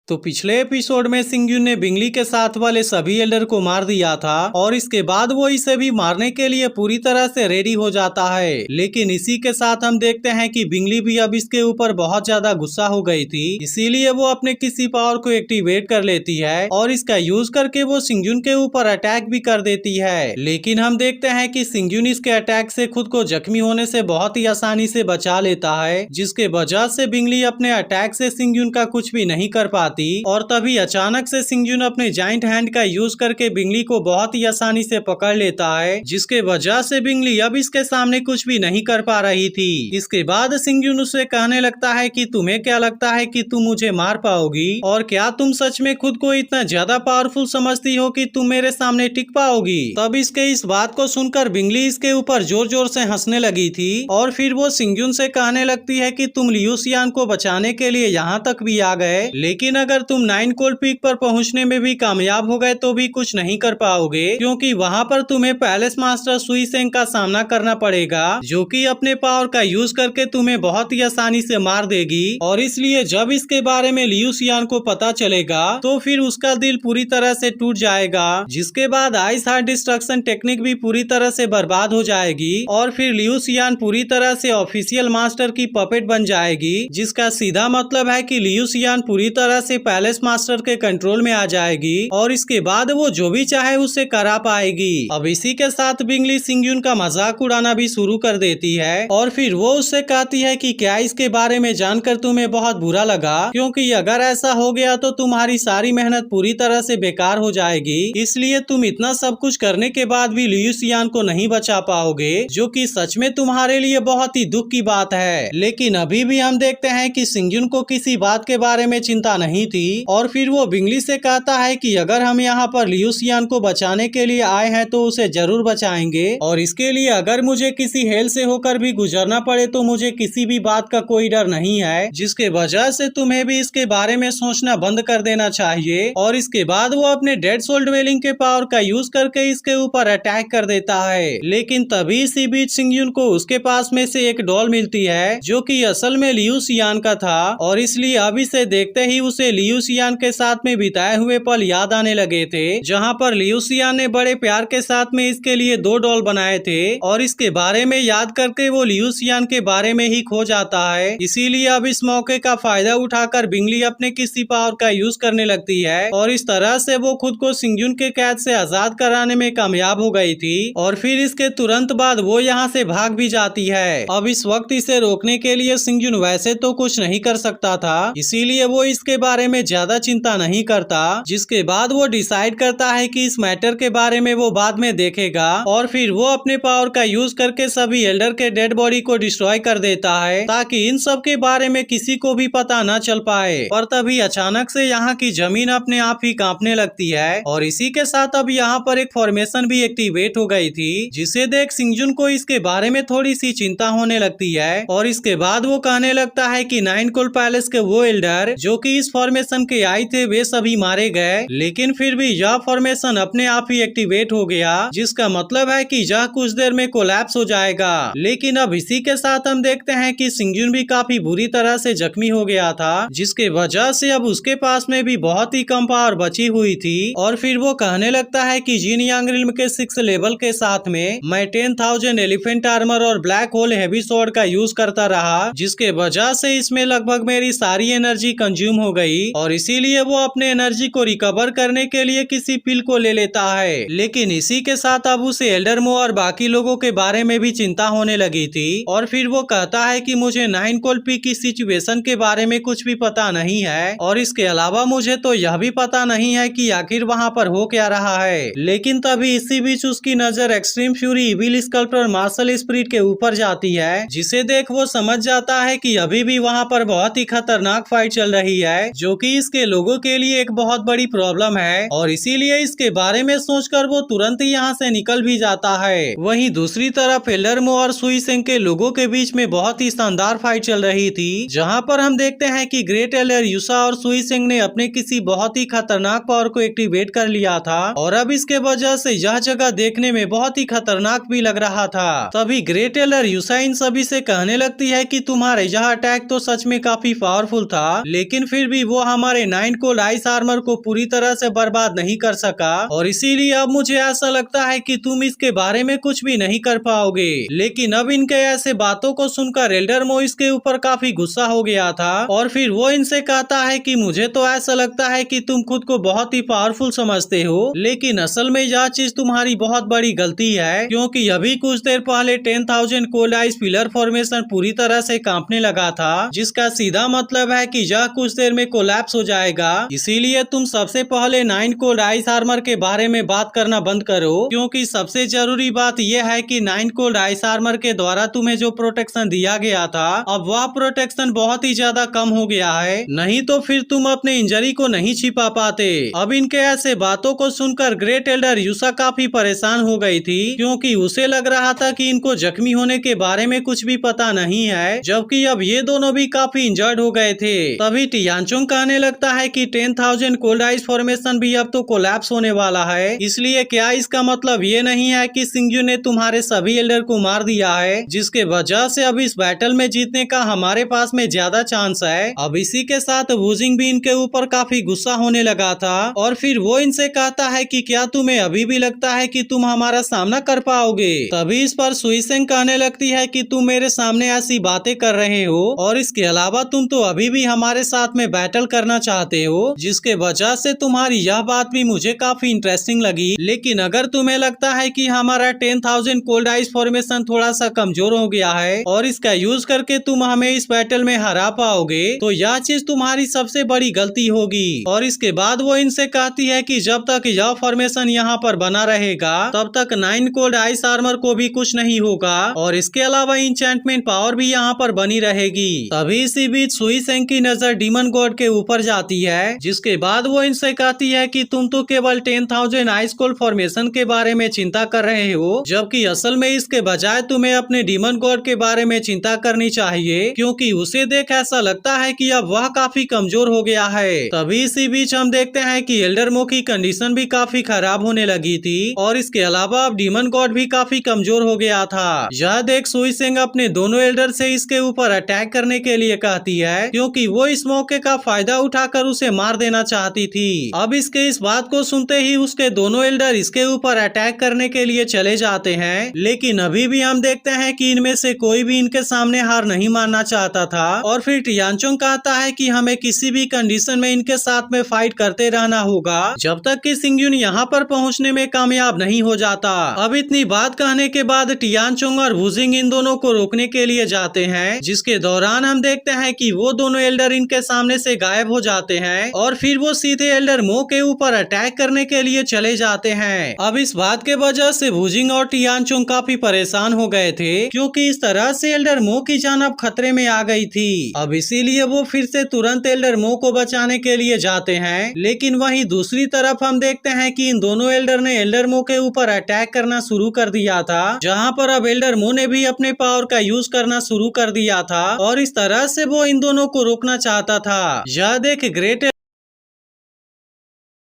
तो पिछले एपिसोड में सिंग्युन ने बिंगली के साथ वाले सभी एल्डर को मार दिया था और इसके बाद वो इसे भी मारने के लिए पूरी तरह से रेडी हो जाता है। लेकिन इसी के साथ हम देखते हैं कि बिंगली भी अब इसके ऊपर बहुत ज्यादा गुस्सा हो गई थी, इसीलिए वो अपने किसी पावर को एक्टिवेट कर लेती है और इसका यूज करके वो सिंग्युन के ऊपर अटैक भी कर देती है। लेकिन हम देखते हैं कि सिंग्युन इसके अटैक से खुद को जख्मी होने से बहुत ही आसानी से बचा लेता है, जिसके वजह से बिंगली अपने अटैक से सिंग्युन का कुछ भी नहीं कर पाती। और तभी अचानक से सिंग्युन अपने जाइंट हैंड का यूज करके बिंगली को बहुत ही आसानी से पकड़ लेता है, जिसके वजह से बिंगली अब इसके सामने कुछ भी नहीं कर पा रही थी। इसके बाद सिंग्युन उसे कहने लगता है कि तुम्हें क्या लगता है कि तुम मुझे मार पाओगी, और क्या तुम सच में खुद को इतना ज्यादा पावरफुल समझती हो कि तुम मेरे सामने टिक पाओगी। तब इसके इस बात को सुनकर बिंगली इसके ऊपर जोर जोर से हंसने लगी थी और फिर वो सिंग्युन से कहने लगती है कि तुम लियू शियान को बचाने के लिए यहाँ तक भी आ गए, लेकिन अगर तुम 9 कोल्ड पीक पर पहुंचने में भी कामयाब हो गए तो भी कुछ नहीं कर पाओगे, क्योंकि वहां पर तुम्हें पैलेस मास्टर सुई सेंग का सामना करना पड़ेगा, जो कि अपने पावर का यूज करके तुम्हें बहुत ही आसानी से मार देगी। और इसलिए जब इसके बारे में लियू शियान को पता चलेगा तो फिर उसका दिल पूरी तरह से टूट जाएगा, जिसके बाद आइस हार्ट डिस्ट्रक्शन टेक्निक भी पूरी तरह से बर्बाद हो जाएगी और फिर लियू शियान पूरी तरह से ऑफिशियल मास्टर की पपेट बन जाएगी, जिसका सीधा मतलब है कि लियू शियान पूरी तरह से पैलेस मास्टर के कंट्रोल में आ जाएगी और इसके बाद वो जो भी चाहे उसे करा पाएगी। अब इसी के साथ बिंगली सिंग्युन का मजाक उड़ाना भी शुरू कर देती है और फिर वो उससे कहती है कि क्या इसके बारे में जानकर तुम्हें बहुत बुरा लगा, क्योंकि अगर ऐसा हो गया तो तुम्हारी सारी मेहनत पूरी तरह से बेकार हो जाएगी, इसलिए तुम इतना सब कुछ करने के बाद भी लियू शियान को नहीं बचा पाओगे, जो कि सच में तुम्हारे लिए बहुत ही दुख की बात है। लेकिन अभी भी हम देखते हैं कि सिंग्युन को किसी बात के बारे में चिंता नहीं थी और फिर वो बिंगली से कहता है कि अगर हम यहाँ पर लियू शियान को बचाने के लिए आए हैं तो उसे जरूर बचाएंगे, और इसके लिए अगर मुझे किसी हेल से होकर भी गुजरना पड़े तो मुझे किसी भी बात का कोई डर नहीं है, जिसके वजह से तुम्हें भी इसके बारे में सोचना बंद कर देना चाहिए। और इसके बाद वो अपने डेड सोल ड्वेलिंग के पावर का यूज करके इसके ऊपर अटैक कर देता है। लेकिन तभी इसी बीच सिंग्युन को उसके पास में से एक डॉल मिलती है, जो कि असल में लियू शियान का था, और इसलिए अब इसे देखते ही उसे लियू शियान के साथ में बिताए हुए पल याद आने लगे थे, जहां पर लियू शियान ने बड़े प्यार के साथ में इसके लिए 2 डॉल बनाए थे, और इसके बारे में याद करके वो लियू शियान के बारे में ही खो जाता है। इसीलिए अब इस मौके का फायदा उठाकर बिंगली अपने किसी पावर का यूज करने लगती है और इस तरह से वो खुद को सिंग्युन के कैद से आजाद कराने में कामयाब हो गई थी। और फिर इसके तुरंत बाद वो यहाँ से भाग भी जाती है। अब इस वक्त इसे रोकने के लिए सिंग्युन वैसे तो कुछ नहीं कर सकता था, इसीलिए वो इसके बारे में ज्यादा चिंता नहीं करता, जिसके बाद वो डिसाइड करता है कि इस मैटर के बारे में वो बाद में देखेगा और फिर वो अपने पावर का यूज करके सभी एल्डर के डेड बॉडी को डिस्ट्रॉय कर देता है, ताकि इन सब के बारे में किसी को भी पता न चल पाए। पर तभी अचानक से यहाँ की जमीन अपने आप ही कांपने लगती है और इसी के साथ अब यहाँ पर एक फॉर्मेशन भी एक्टिवेट हो गई थी, जिसे देख सिंग्युन को इसके बारे में थोड़ी सी चिंता होने लगती है। और इसके बाद वो कहने लगता है कि 9 कोल्ड पैलेस के वो एल्डर जो कि इस फॉर्मेशन के आए थे वे सभी मारे गए, लेकिन फिर भी यह फॉर्मेशन अपने आप ही एक्टिवेट हो गया, जिसका मतलब है कि यह कुछ देर में कोलैप्स हो जाएगा। लेकिन अब इसी के साथ हम देखते हैं कि सिंग्युन भी काफी बुरी तरह से जख्मी हो गया था, जिसके वजह से अब उसके पास में भी बहुत ही कम पावर बची हुई थी। और फिर वो कहने लगता है कि जिन यांग रिल्म के 6 लेवल के साथ में मैं 10,000 एलिफेंट आर्मर और ब्लैक होल हेवी स्वॉर्ड का यूज करता रहा, जिसके वजह से इसमें लगभग मेरी सारी एनर्जी कंज्यूम हो गई, और इसीलिए वो अपने एनर्जी को रिकवर करने के लिए किसी पिल को ले लेता है। लेकिन इसी के साथ अब उसे एल्डरमो और बाकी लोगों के बारे में भी चिंता होने लगी थी, और फिर वो कहता है कि मुझे 9 कोल्ड पीक की सिचुएशन के बारे में कुछ भी पता नहीं है, और इसके अलावा मुझे तो यह भी पता नहीं है कि आखिर वहाँ पर हो क्या रहा है। लेकिन तभी इसी बीच उसकी नजर extreme fury evil sculptor martial spirit के ऊपर जाती है, जिसे देख वो समझ जाता है कि अभी भी वहाँ पर बहुत ही खतरनाक फाइट चल रही है, जो कि इसके लोगों के लिए एक बहुत बड़ी प्रॉब्लम है, और इसीलिए इसके बारे में सोचकर वो तुरंत ही यहाँ से निकल भी जाता है। वहीं दूसरी तरफ एल्डरमो और सुई सेंग के लोगों के बीच में बहुत ही शानदार फाइट चल रही थी, जहाँ पर हम देखते हैं कि ग्रेट एल्डर यूसा और सुई सेंग ने अपने किसी बहुत ही खतरनाक पावर को एक्टिवेट कर लिया था, और अब इसके वजह से यह जगह देखने में बहुत ही खतरनाक भी लग रहा था। तभी ग्रेट एल्डर यूसा इन सभी से कहने लगती है कि तुम्हारे यह अटैक तो सच में काफी पावरफुल था, लेकिन फिर भी वो वो हमारे 9 कोल्ड आइस आर्मर को पूरी तरह से बर्बाद नहीं कर सका, और इसीलिए अब मुझे ऐसा लगता है कि तुम इसके बारे में कुछ भी नहीं कर पाओगे। लेकिन अब इनके ऐसे बातों को सुनकर एल्डर मो इसके ऊपर काफी गुस्सा हो गया था, और फिर वो इनसे कहता है कि मुझे तो ऐसा लगता है कि तुम खुद को बहुत ही पावरफुल समझते हो, लेकिन असल में यह चीज तुम्हारी बहुत बड़ी गलती है, क्योंकि अभी कुछ देर पहले 10,000 कोल्ड आइस पिलर फॉर्मेशन पूरी तरह से कांपने लगा था, जिसका सीधा मतलब है कि यह कुछ देर में कोलैप्स हो जाएगा। इसीलिए तुम सबसे पहले 9 कोल्ड आइस आर्मर के बारे में बात करना बंद करो, क्योंकि सबसे जरूरी बात यह है कि 9 कोल्ड आइस आर्मर के द्वारा तुम्हें जो प्रोटेक्शन दिया गया था, अब वह प्रोटेक्शन बहुत ही ज्यादा कम हो गया है, नहीं तो फिर तुम अपने इंजरी को नहीं छिपा पाते। अब इनके ऐसे बातों को सुनकर ग्रेट एल्डर यूसा काफी परेशान हो गई थी, क्योंकि उसे लग रहा था कि इनको जख्मी होने के बारे में कुछ भी पता नहीं है, जबकि अब ये दोनों भी काफी इंजर्ड हो गए थे। तभी टियानचोंग कहने लगता है कि 10,000 कोल्ड आइस फॉर्मेशन भी अब तो कोलैप्स होने वाला है, इसलिए क्या इसका मतलब ये नहीं है कि सिंग्यू ने तुम्हारे सभी एल्डर को मार दिया है, जिसके वजह से अब इस बैटल में जीतने का हमारे पास में ज्यादा चांस है। अब इसी के साथ वुजिंग भी इनके ऊपर काफी गुस्सा होने लगा था, और फिर वो इनसे कहता है कि क्या तुम्हें अभी भी लगता है कि तुम हमारा सामना कर पाओगे। तभी इस पर सुइसेंग कहने लगती है कि तुम मेरे सामने ऐसी बातें कर रहे हो, और इसके अलावा तुम तो अभी भी हमारे साथ में बैटल करना चाहते हो, जिसके वजह से तुम्हारी यह बात भी मुझे काफी इंटरेस्टिंग लगी। लेकिन अगर तुम्हें लगता है कि हमारा 10,000 कोल्ड आइस फॉर्मेशन थोड़ा सा कमजोर हो गया है और इसका यूज करके तुम हमें इस बैटल में हरा पाओगे, तो यह चीज तुम्हारी सबसे बड़ी गलती होगी। और इसके बाद वो इनसे कहती है कि जब तक यह फॉर्मेशन यहाँ पर बना रहेगा तब तक 9 कोल्ड आइस आर्मर को भी कुछ नहीं होगा, और इसके अलावा इंचेंटमेंट पावर भी यहाँ पर बनी रहेगी। तभी इसी बीच सुइसेंग की नजर डीमन गॉड के ऊपर जाती है, जिसके बाद वो इनसे कहती है कि तुम तो केवल 10,000 आइस कोल्ड फॉर्मेशन के बारे में चिंता कर रहे हो, जबकि असल में इसके बजाय तुम्हें अपने डीमन गॉड के बारे में चिंता करनी चाहिए, क्योंकि उसे देख ऐसा लगता है कि अब वह काफी कमजोर हो गया है। तभी इसी बीच हम देखते हैं कि एल्डर मो की कंडीशन भी काफी खराब होने लगी थी, और इसके अलावा अब डीमन गॉड भी काफी कमजोर हो गया था। यह देख सुइसेंग अपने दोनों एल्डर से इसके ऊपर अटैक करने के लिए कहती है, क्योंकि वो इस मौके का फायदा उठाकर उसे मार देना चाहती थी। अब इसके इस बात को सुनते ही उसके दोनों एल्डर इसके ऊपर अटैक करने के लिए चले जाते हैं, लेकिन अभी भी हम देखते हैं कि इनमें से कोई भी इनके सामने हार नहीं मानना चाहता था। और फिर टियानचोंग कहता है कि हमें किसी भी कंडीशन में इनके साथ में फाइट करते रहना होगा जब तक कि सिंग्यून यहाँ पर पहुँचने में कामयाब नहीं हो जाता। अब इतनी बात कहने के बाद टियानचोंग और वुजिंग इन दोनों को रोकने के लिए जाते हैं, जिसके दौरान हम देखते हैं कि वो दोनों एल्डर इनके सामने से गायब हो जाते हैं, और फिर वो सीधे एल्डर मो के ऊपर अटैक करने के लिए चले जाते हैं। अब इस बात के वजह से वुजिंग और टियानचोंग काफी परेशान हो गए थे, क्योंकि इस तरह से एल्डर मो की जान अब खतरे में आ गई थी। अब इसीलिए वो फिर से तुरंत एल्डर मो को बचाने के लिए जाते हैं, लेकिन वहीं दूसरी तरफ हम देखते हैं कि इन दोनों एल्डर ने एल्डर मो के ऊपर अटैक करना शुरू कर दिया था, जहां पर अब एल्डर मो ने भी अपने पावर का यूज करना शुरू कर दिया था, और इस तरह से वो इन दोनों को रोकना चाहता था। यह देख ग्रेट